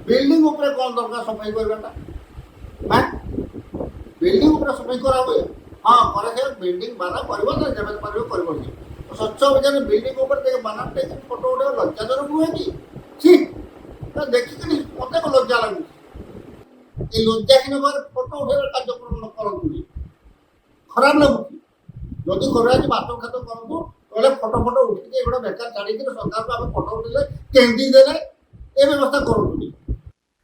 Building उपरे कौन दरकार सफाई करवाटा हां बिल्डिंग उपरे सफाई करा हुए हां करे से बिल्डिंग बना करबो ना जब परबो करबो तो स्वच्छ अभियान बिल्डिंग ऊपर देख बना टेक फोटो उठे लज्जाजनक हुए कि ठीक ना देखि कि मते को लज्जा लागु ए लज्जाहीन भाव फोटो उठे कार्यक्रम न करंतु खराब लागु जदि करबा कि बात खात करंतु कहले फोटो फोटो उठिके एगुड़ा बेकार छाड़ी सरकार को आम फोटो उठे केंदी देले ए व्यवस्था करंतु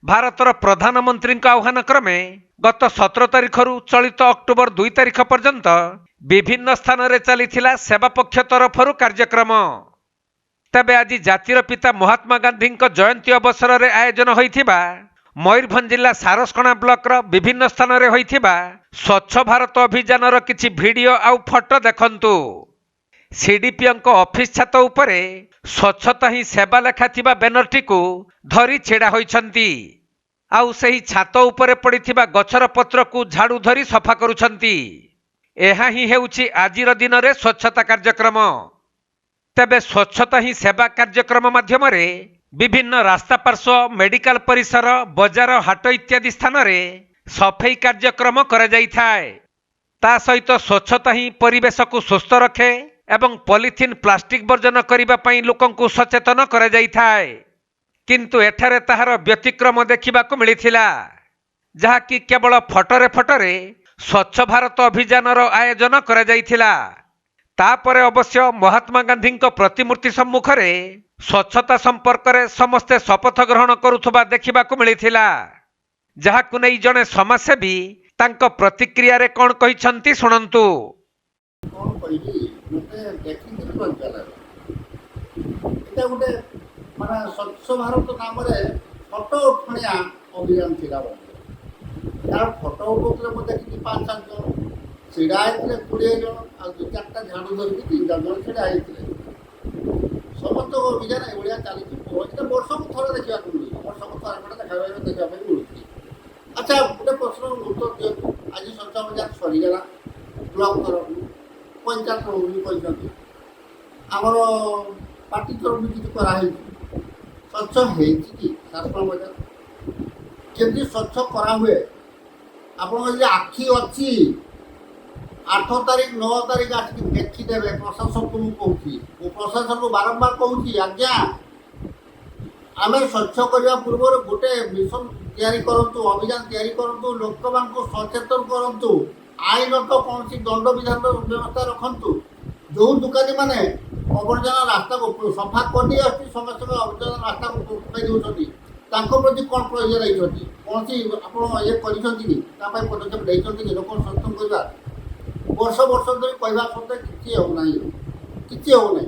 भारतर प्रधानमंत्री आह्वान क्रमे गत 17 तारिखରୁ चलित अक्टोबर 2 तारिख पर्यंत विभिन्न स्थान में चली सेवा पक्ष तरफर कार्यक्रम। तेबे आज जातिर पिता महात्मा गांधी जयंती अवसर में आयोजन होइथिबा मयूरभंज जिला सारसकणा ब्लॉक विभिन्न स्थान में होइथिबा स्वच्छ भारत अभियान किछि वीडियो आउ फोटो देखंतु। सीडीपीओ ऑफिस छात उपरे स्वच्छता ही सेवा लेखा थिबा बैनरटी को धरी छेड़ा होइछंती आउ सही छात उपरे पड़िथिबा गछर पत्र को झाड़ू धरी सफा करुछंती। एहा ही हेउछि आजिर दिन रे स्वच्छता कार्यक्रम। तेबे स्वच्छता ही सेवा कार्यक्रम माध्यम रे विभिन्न रास्ता पार्श्व मेडिकल परिसर बजार हाट इत्यादि स्थान रे सफाई कार्यक्रम करा जाइथाय। ता सहित स्वच्छता ही परिवेश को सुस्थ रखे एवं पॉलिथिन प्लास्टिक वर्जन करने पर लोक सचेतन करा जाइथाय। किंतु एठारे ताहार व्यतिक्रम देखा मिलता जहाँकि केवल फटरे स्वच्छ भारत अभियान आयोजन करा जाइथिला। तापरे अवश्य महात्मा गांधी प्रतिमूर्ति सम्मुख में स्वच्छता संपर्क में समस्ते शपथ ग्रहण करुथबा देखा मिलता। जहाकु नहीं जड़े समाजसेवी तांको प्रतिक्रिया रे कौन कहिसंती सुनंतु। माने स्वच्छ भारत नाम फटो उठाणिया अभियान थिला यार फटो उठौले मु देखि 5-7 जन छिड़ा आइले 20 जन आ 2-4टा झाड़ू धरिक 3 जन छिड़ा आइले समस्त अभियान एभलिया चली बहुत वर्ष को थोड़ा देखा वर्ष को थोड़ा देखा मिलूँ। अच्छा गोटे प्रश्न उत्तर दियो आज स्वच्छ अभियान सरीगला ब्लॉक तरफ पंचायत तरफ भी आमर पार्टी तरफ भी किसी कराई स्वच्छ होती बजार केमती स्वच्छ करा हुए आप आखि अच्छी 8 तारीख 9 तारीख आसिक देखीदे प्रशासन को मुझे प्रशासन को बारंबार कहूँ आज्ञा आम स्वच्छ करने पूर्व गोटे मिशन तैयारी करूँ अभियान तैयारी करूँ लोक को सचेतन करूँ आईन तो कौन दंड विधान व्यवस्था रखु जो दुकानी मैंने अवर्जना रास्ता को सफा करनी समस्त अवर्जना रास्ता को पकाई दूसरी प्रति कौन प्रयोजन रही कौन आप ये पदक्षेप नहीं लोक सचेतन करवा वर्ष वर्ष धरी कहवा सत्वे किसी होना किसी होना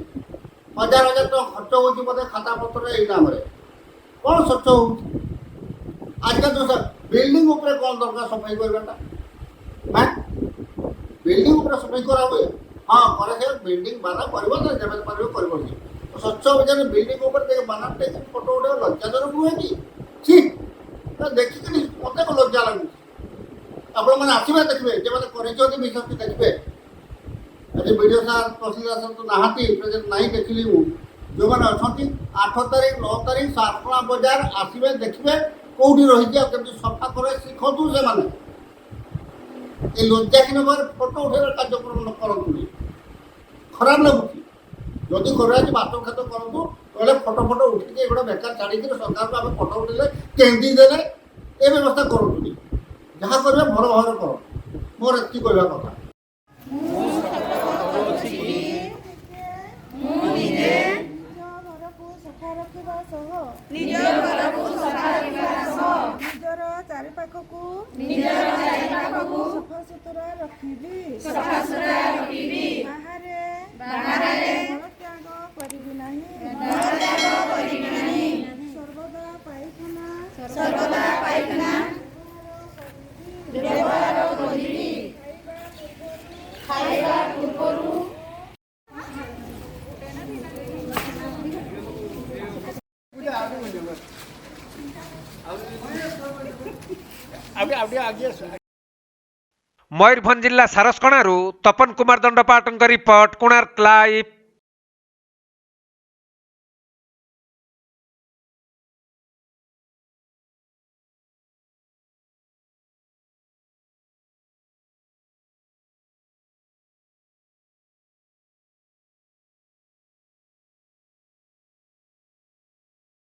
1000 टका खर्च होती बोधे खाता पत्र यही नाम कौन स्वच्छ हो आजकल तो बिल्डिंग उपरे कौन दरकार सफाई करवाटा हां बिल्डिंग उपरे सफाई करा हुए हाँ करे से बिल्डिंग बना करबो ना जब परबो करबो तो स्वच्छ अभियान बिल्डिंग ऊपर देख बना टेक फोटो उठे लज्जाजनक हुए कि ठीक ना देखि कि मते को लज्जा लागु आपण माने आसीबे देखबे जे माने करिछोती विशेष देखबे अरे वीडियो सार तहसीलदार सर तो नहाती प्रेजेंट नहीं देखली हूँ जो मैंने अच्छा 8 तारीख 9 तारीख सारकणा बजार आसवे देखिए कौटी रही केमती सफा करे शिखु से मैंने ये लज्जाहीन भाव फोटो उठे कार्यक्रम न करंतु खराब लगुच जदि करवा कि बात खात करूँ कहले फोटो फोटो उठिके एगुड़ा बेकार छाड़ी सरकार को आम फोटो उठे केंदी देले ए व्यवस्था करूँ जहाँ करेंगे भल भाव कर मोर एति कहवा कथा सफा सुतरा रखिबी बाहरे त्याग करिबी नाही सर्वदा पाइखाना व्यवहार करिबी खाइबा पूर्वरु मयूरभंज जिला सारसकणारू तपन कुमार दंडपाटଙ୍କ रिपोर्ट कोणार्क लाइव।